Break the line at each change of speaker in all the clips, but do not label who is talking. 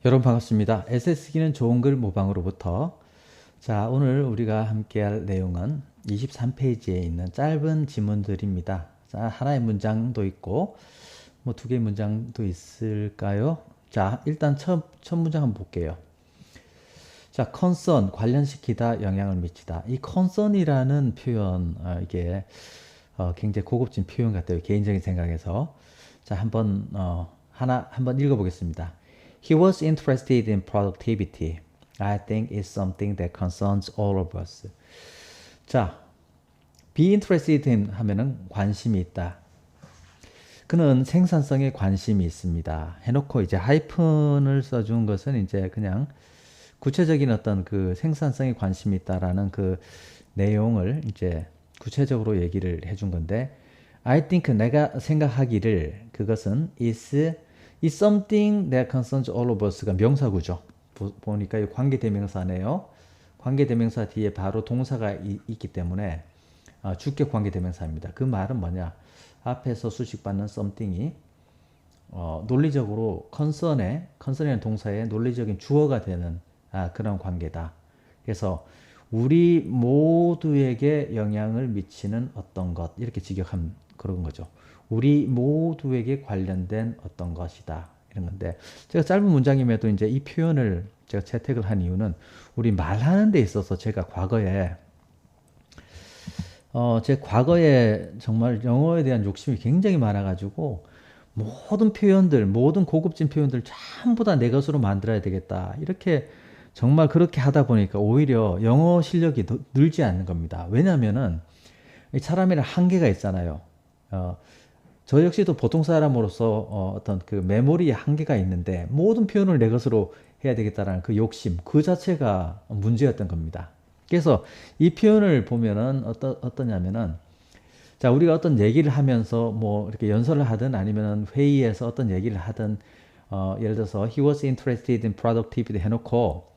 여러분 반갑습니다. 에세 쓰기는 좋은 글 모방으로부터 자 오늘 우리가 함께 할 내용은 23페이지에 있는 짧은 지문들입니다. 자 하나의 문장도 있고 뭐 두 개의 문장도 있을까요? 자 일단 첫 문장 한번 볼게요. 자 concern 관련시키다 영향을 미치다. 이 concern이라는 표현 이게 굉장히 고급진 표현 같아요. 개인적인 생각에서 자 한번 읽어보겠습니다. He was interested in productivity. I think it's something that concerns all of us. 자, be interested in 하면은 관심이 있다. 그는 생산성에 관심이 있습니다. 해놓고 이제 하이픈을 써준 것은 이제 그냥 구체적인 어떤 그 생산성에 관심이 있다라는 그 내용을 이제 구체적으로 얘기를 해준 건데, I think 내가 생각하기를 그것은 is something that concerns all of us가 명사구죠. 보니까 이 관계대명사네요. 관계대명사 뒤에 바로 동사가 있기 때문에 주격 관계대명사입니다. 그 말은 뭐냐? 앞에서 수식받는 something이 논리적으로 concern이라는 동사의 논리적인 주어가 되는 그런 관계다. 그래서 우리 모두에게 영향을 미치는 어떤 것 이렇게 직역한 그런 거죠. 우리 모두에게 관련된 어떤 것이다. 이런 건데 제가 짧은 문장임에도 이제 이 표현을 제가 채택을 한 이유는 우리 말하는 데 있어서 제가 과거에 제 과거에 정말 영어에 대한 욕심이 굉장히 많아가지고 모든 표현들, 모든 고급진 표현들 전부 다 내 것으로 만들어야 되겠다. 이렇게 정말 그렇게 하다 보니까 오히려 영어 실력이 늘지 않는 겁니다. 왜냐하면은 사람이란 한계가 있잖아요. 저 역시도 보통 사람으로서 어떤 그 메모리의 한계가 있는데 모든 표현을 내 것으로 해야 되겠다라는 그 욕심 그 자체가 문제였던 겁니다. 그래서 이 표현을 보면은 어떠냐면은 자 우리가 어떤 얘기를 하면서 뭐 이렇게 연설을 하든 아니면 회의에서 어떤 얘기를 하든 예를 들어서 he was interested in productivity 해놓고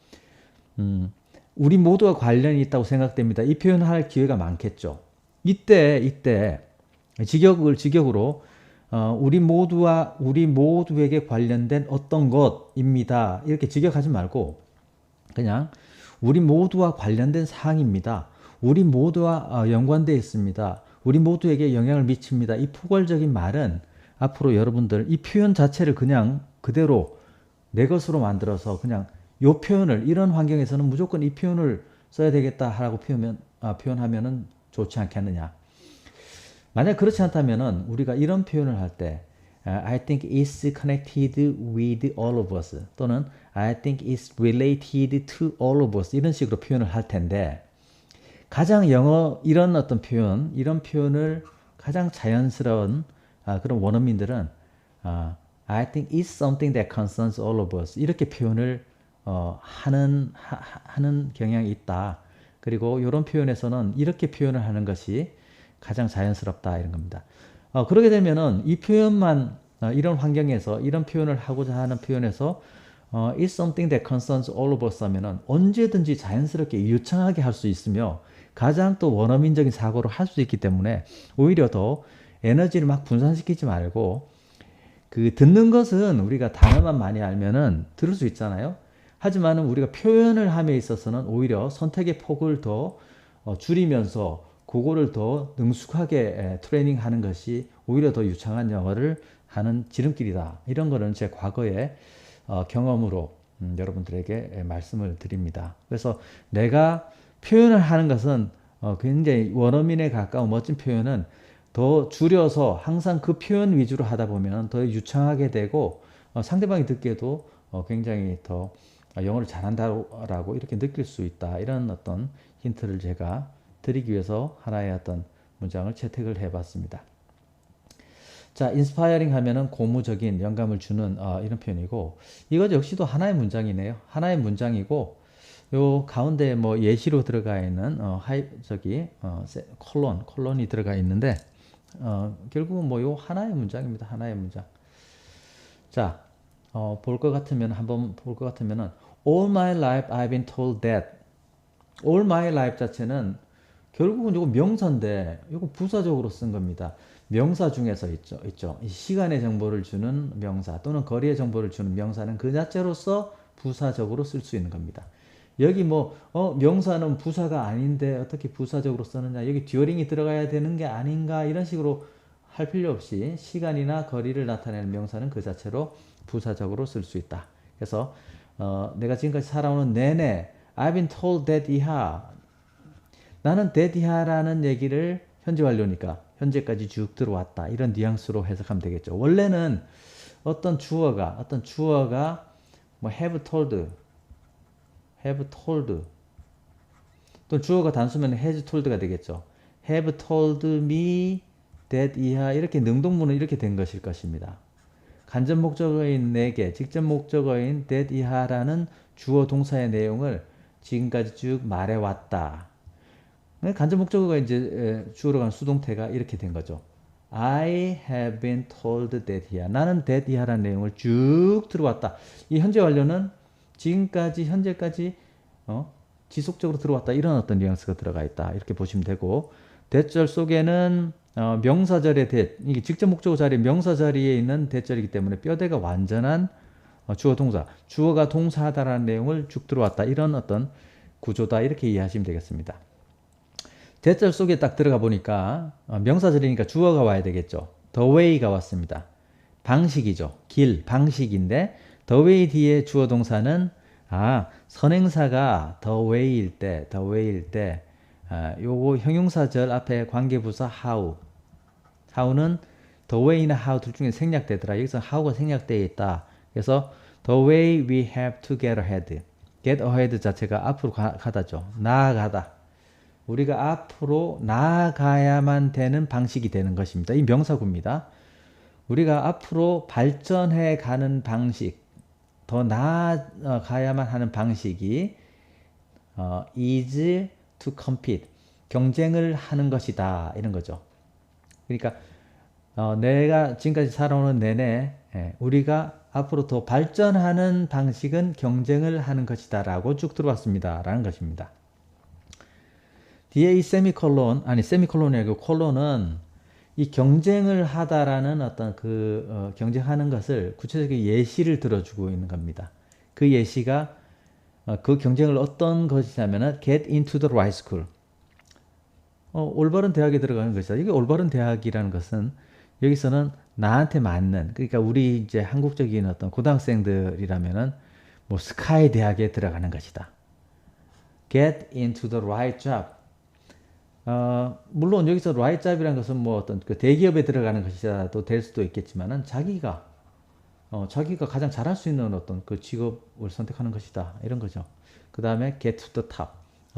우리 모두와 관련이 있다고 생각됩니다. 이 표현을 할 기회가 많겠죠. 이때 직역으로 우리 모두에게 관련된 어떤 것입니다. 이렇게 직역하지 말고 그냥 우리 모두와 관련된 사항입니다. 우리 모두와 연관되어 있습니다. 우리 모두에게 영향을 미칩니다. 이 포괄적인 말은 앞으로 여러분들 이 표현 자체를 그냥 그대로 내 것으로 만들어서 그냥 이 표현을 이런 환경에서는 무조건 이 표현을 써야 되겠다 하라고 표현하면은 좋지 않겠느냐. 만약 그렇지 않다면은 우리가 이런 표현을 할 때 I think it's connected with all of us 또는 I think it's related to all of us 이런 식으로 표현을 할 텐데 가장 영어 이런 어떤 표현 이런 표현을 가장 자연스러운 그런 원어민들은 I think it's something that concerns all of us 이렇게 표현을 하는 경향이 있다. 그리고 이런 표현에서는 이렇게 표현을 하는 것이 가장 자연스럽다 이런 겁니다. 그러게 되면은 이 표현만 이런 환경에서 이런 표현을 하고자 하는 표현에서 it's something that concerns all of us 하면은 언제든지 자연스럽게 유창하게 할 수 있으며 가장 또 원어민적인 사고를 할 수 있기 때문에 오히려 더 에너지를 막 분산시키지 말고 그 듣는 것은 우리가 단어만 많이 알면은 들을 수 있잖아요. 하지만은 우리가 표현을 함에 있어서는 오히려 선택의 폭을 더 줄이면서 그거를 더 능숙하게 트레이닝하는 것이 오히려 더 유창한 영어를 하는 지름길이다. 이런 거는 제 과거의 경험으로 여러분들에게 말씀을 드립니다. 그래서 내가 표현을 하는 것은 굉장히 원어민에 가까운 멋진 표현은 더 줄여서 항상 그 표현 위주로 하다 보면 더 유창하게 되고 상대방이 듣기에도 굉장히 더 영어를 잘한다라고 이렇게 느낄 수 있다. 이런 어떤 힌트를 제가 드리기 위해서 하나의 어떤 문장을 채택을 해봤습니다. 자, inspiring 하면은 고무적인 영감을 주는 이런 표현이고 이것 역시도 하나의 문장이네요. 하나의 문장이고 요 가운데 뭐 예시로 들어가 있는 콜론이 들어가 있는데 결국은 뭐 요 하나의 문장입니다. 하나의 문장. 자, 볼 것 같으면 한번 볼 것 같으면은 all my life I've been told that all my life 자체는 결국은 이거 명사인데 이거 부사적으로 쓴 겁니다. 명사 중에서 있죠. 이 시간의 정보를 주는 명사 또는 거리의 정보를 주는 명사는 그 자체로서 부사적으로 쓸 수 있는 겁니다. 여기 명사는 부사가 아닌데 어떻게 부사적으로 쓰느냐, 여기 듀어링이 들어가야 되는 게 아닌가, 이런 식으로 할 필요 없이 시간이나 거리를 나타내는 명사는 그 자체로 부사적으로 쓸 수 있다. 그래서 내가 지금까지 살아오는 내내 I've been told that 이하, 나는 that 이하라는 얘기를 현재 완료니까 현재까지 쭉 들어왔다, 이런 뉘앙스로 해석하면 되겠죠. 원래는 어떤 주어가 뭐 have told 또 주어가 단수면 has told가 되겠죠. have told me that 이하, 이렇게 능동문은 이렇게 된 것일 것입니다. 간접 목적어인 내게, 직접 목적어인 that 이하라는 주어 동사의 내용을 지금까지 쭉 말해왔다. 간접 목적어가 이제 주어로 가는 수동태가 이렇게 된 거죠. I have been told that 이하, 나는 that 이하라는 내용을 쭉 들어왔다. 이 현재 완료는 지금까지, 현재까지 지속적으로 들어왔다, 이런 어떤 뉘앙스가 들어가 있다, 이렇게 보시면 되고, 대절 속에는 명사절의 that, 이게 직접 목적어 자리에 명사 자리에 있는 대절이기 때문에 뼈대가 완전한 주어 동사, 주어가 동사하다라는 내용을 쭉 들어왔다, 이런 어떤 구조다, 이렇게 이해하시면 되겠습니다. 대절 속에 딱 들어가 보니까 명사절이니까 주어가 와야 되겠죠. The way가 왔습니다. 방식이죠. 길, 방식인데 the way 뒤에 주어 동사는 선행사가 the way일 때 요거 형용사절 앞에 관계부사 how는 the way나 how 둘 중에 생략되더라. 여기서 how가 생략되어 있다. 그래서 the way we have to get ahead 자체가 앞으로 가다죠. 나아가다. 우리가 앞으로 나아가야만 되는 방식이 되는 것입니다. 이 명사구입니다. 우리가 앞으로 발전해 가는 방식, 더 나아가야만 하는 방식이 is to compete, 경쟁을 하는 것이다, 이런 거죠. 그러니까 내가 지금까지 살아오는 내내 우리가 앞으로 더 발전하는 방식은 경쟁을 하는 것이다 라고 쭉 들어왔습니다 라는 것입니다. 뒤에 이 세미콜론이 아니고 콜론은 이 경쟁을 하다라는 어떤 경쟁하는 것을 구체적인 예시를 들어주고 있는 겁니다. 그 예시가 그 경쟁을 어떤 것이냐면은 get into the right school, 올바른 대학에 들어가는 것이다. 이게 올바른 대학이라는 것은 여기서는 나한테 맞는, 그러니까 우리 이제 한국적인 어떤 고등학생들이라면은 뭐 스카이 대학에 들어가는 것이다. get into the right job. 물론 여기서 right job이라는 것은 뭐 어떤 그 대기업에 들어가는 것이라도 될 수도 있겠지만은 자기가 가장 잘할 수 있는 어떤 그 직업을 선택하는 것이다, 이런 거죠. 그 다음에 get to the top.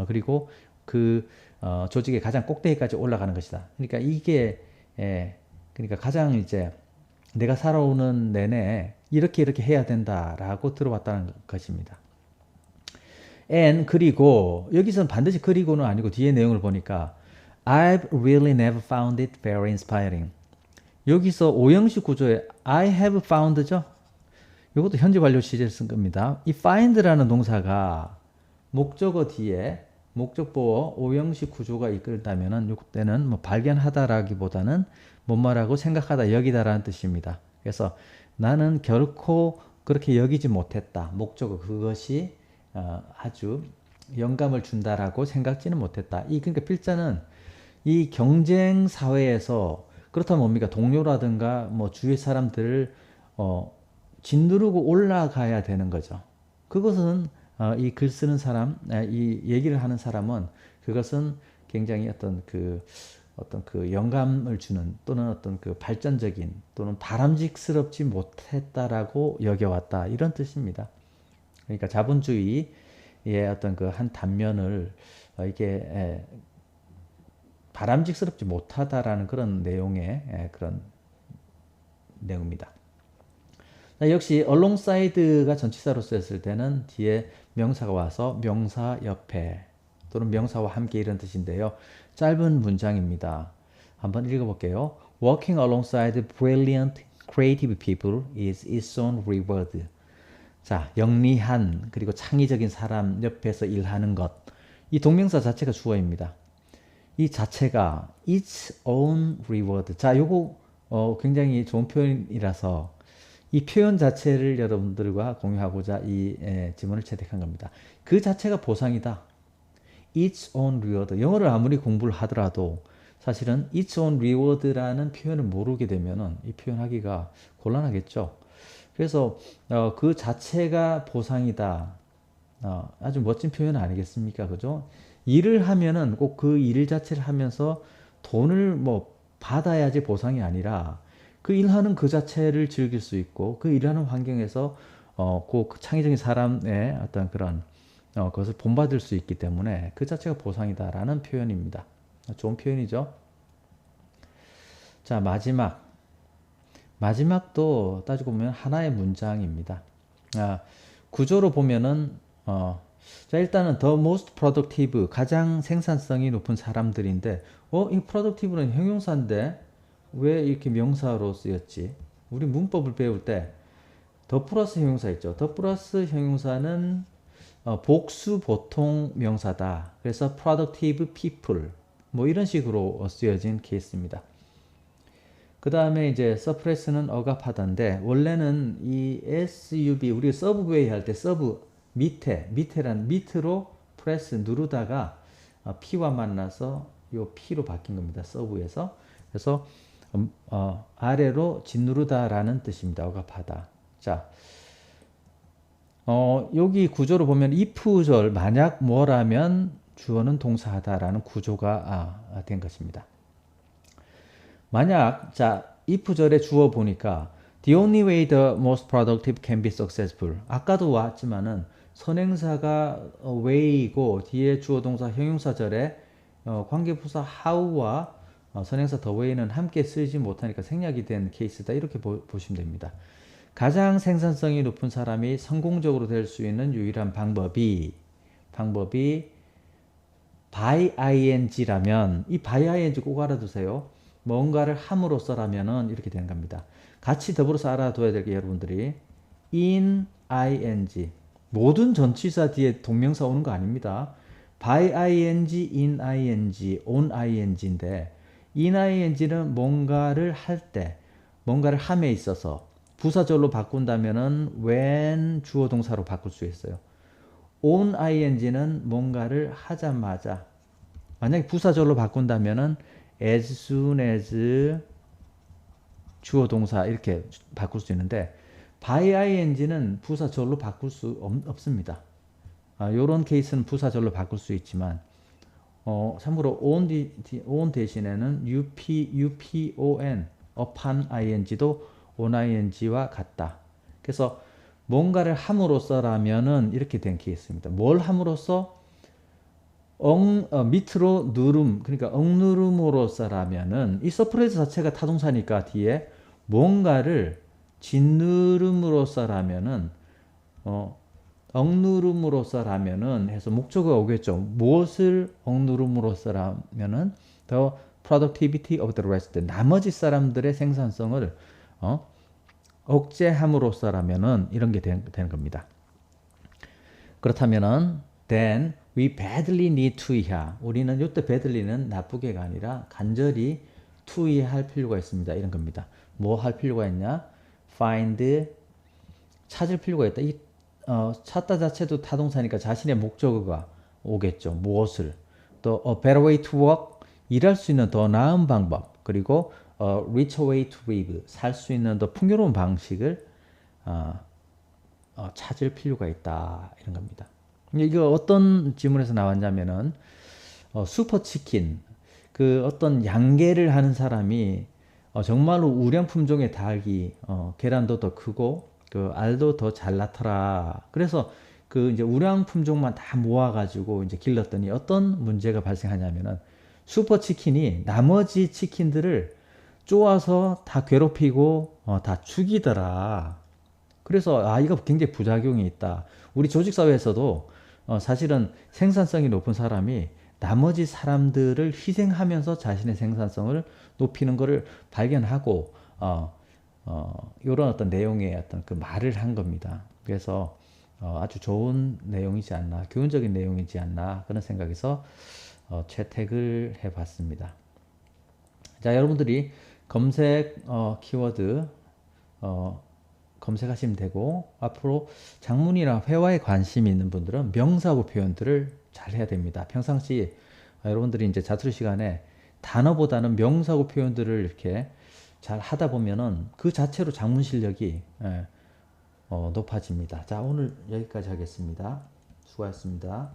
그리고 조직의 가장 꼭대기까지 올라가는 것이다. 그러니까 이게, 그러니까 가장 이제 내가 살아오는 내내 이렇게 해야 된다라고 들어왔다는 것입니다. and 그리고 여기서는 반드시 그리고는 아니고 뒤에 내용을 보니까 I've really never found it very inspiring. 여기서 오형식 구조에 I have found죠. 이것도 현재 완료 시제를 쓴 겁니다. 이 find라는 동사가 목적어 뒤에 목적보어 오형식 구조가 이끌다면은 이때는 뭐 발견하다라기보다는 뭐뭐라고 생각하다, 여기다라는 뜻입니다. 그래서 나는 결코 그렇게 여기지 못했다. 목적어 그것이 아주 영감을 준다라고 생각지는 못했다. 그러니까 필자는 이 경쟁 사회에서 그렇다면 뭡니까? 동료라든가 뭐 주위 사람들을 짓누르고 올라가야 되는 거죠. 그것은 이 글 쓰는 사람, 이 얘기를 하는 사람은 그것은 굉장히 어떤 그 영감을 주는 또는 어떤 그 발전적인 또는 바람직스럽지 못했다라고 여겨왔다, 이런 뜻입니다. 그러니까 자본주의의 어떤 그 한 단면을 이게 바람직스럽지 못하다라는 그런 내용의 그런 내용입니다. 역시 alongside가 전치사로 쓰였을 때는 뒤에 명사가 와서 명사 옆에 또는 명사와 함께, 이런 뜻인데요. 짧은 문장입니다. 한번 읽어볼게요. Working alongside brilliant creative people is its own reward. 자, 영리한 그리고 창의적인 사람 옆에서 일하는 것. 이 동명사 자체가 주어입니다. 이 자체가 its own reward. 자, 요거 굉장히 좋은 표현이라서 이 표현 자체를 여러분들과 공유하고자 이 지문을 채택한 겁니다. 그 자체가 보상이다. its own reward. 영어를 아무리 공부를 하더라도 사실은 its own reward라는 표현을 모르게 되면은 이 표현하기가 곤란하겠죠. 그래서 그 자체가 보상이다. 아주 멋진 표현 아니겠습니까? 그죠? 일을 하면은 꼭 그 일 자체를 하면서 돈을 뭐 받아야지 보상이 아니라 그 일하는 그 자체를 즐길 수 있고 그 일하는 환경에서 그 창의적인 사람의 어떤 그런 그것을 본받을 수 있기 때문에 그 자체가 보상이다라는 표현입니다. 좋은 표현이죠. 자, 마지막도 따지고 보면 하나의 문장입니다. 구조로 보면은 자, 일단은 the most productive, 가장 생산성이 높은 사람들인데 이 productive는 형용사인데 왜 이렇게 명사로 쓰였지? 우리 문법을 배울 때 더 플러스 형용사 있죠. 더 플러스 형용사는 복수 보통 명사다. 그래서 productive people 뭐 이런 식으로 쓰여진 케이스입니다. 그 다음에 이제 suppress는 억압하다인데 원래는 이 sub 우리가 서브웨이 할 때 서브 밑에란 밑으로 프레스 누르다가 p와 만나서 요 p로 바뀐 겁니다. 서브에서. 그래서 아래로 짓누르다라는 뜻입니다. 억압하다. 자, 여기 구조를 보면 if절 만약 뭐라면 주어는 동사하다라는 구조가 된 것입니다. 만약 자 if절의 주어 보니까 the only way the most productive can be successful. 아까도 왔지만은 선행사가 way이고 뒤에 주어 동사 형용사절에 관계부사 how와 선행사 the way는 함께 쓰지 못하니까 생략이 된 케이스다. 이렇게 보시면 됩니다. 가장 생산성이 높은 사람이 성공적으로 될 수 있는 유일한 방법이 by ing라면 이 by ing 꼭 알아두세요. 뭔가를 함으로써라면은 이렇게 되는 겁니다. 같이 더불어서 알아둬야 될 게 여러분들이 in ing 모든 전치사 뒤에 동명사 오는 거 아닙니다. by ing, in ing, on ing인데 in ing는 뭔가를 할 때, 뭔가를 함에 있어서 부사절로 바꾼다면은 when 주어 동사로 바꿀 수 있어요. on ing는 뭔가를 하자마자 만약에 부사절로 바꾼다면은 as soon as 주어 동사 이렇게 바꿀 수 있는데 by ing는 부사절로 바꿀 수 없습니다. 요런 케이스는 부사절로 바꿀 수 있지만 참고로 on 대신에는 upon upon ing도 on ing와 같다. 그래서 뭔가를 함으로써라면은 이렇게 된 케이스입니다. 뭘 함으로써? 밑으로 누름, 그러니까 억누름으로써라면은 이 서프레스 자체가 타동사니까 뒤에 뭔가를 짓누름으로써라면은 억누름으로써라면은 해서 목적어가 오겠죠. 무엇을 억누름으로써라면은 the productivity of the rest, 나머지 사람들의 생산성을 억제함으로써라면은 이런 게 되는 겁니다. 그렇다면은 then we badly need to 이하. 우리는 이때 badly는 나쁘게가 아니라 간절히 to 이할 필요가 있습니다. 이런 겁니다. 뭐 할 필요가 있냐? find 찾을 필요가 있다. 이 찾다 자체도 타동사니까 자신의 목적어가 오겠죠. 무엇을. 또 a better way to work 일할 수 있는 더 나은 방법. 그리고 richer way to live 살 수 있는 더 풍요로운 방식을 찾을 필요가 있다. 이런 겁니다. 이거 어떤 지문에서 나왔냐면은 슈퍼치킨 그 어떤 양계를 하는 사람이 정말로 우량 품종의 닭이 계란도 더 크고 그 알도 더 잘 낳더라. 그래서 그 이제 우량 품종만 다 모아가지고 이제 길렀더니 어떤 문제가 발생하냐면은 슈퍼치킨이 나머지 치킨들을 쪼아서 다 괴롭히고 다 죽이더라. 그래서 이거 굉장히 부작용이 있다. 우리 조직사회에서도 사실은 생산성이 높은 사람이 나머지 사람들을 희생하면서 자신의 생산성을 높이는 것을 발견하고 이런 어떤 내용의 어떤 그 말을 한 겁니다. 그래서 아주 좋은 내용이지 않나, 교훈적인 내용이지 않나 그런 생각에서 채택을 해 봤습니다. 자, 여러분들이 검색 키워드 검색하시면 되고, 앞으로 작문이나 회화에 관심이 있는 분들은 명사구 표현들을 잘 해야 됩니다. 평상시 여러분들이 이제 자투리 시간에 단어보다는 명사구 표현들을 이렇게 잘 하다 보면은 그 자체로 작문 실력이 높아집니다. 자, 오늘 여기까지 하겠습니다. 수고하셨습니다.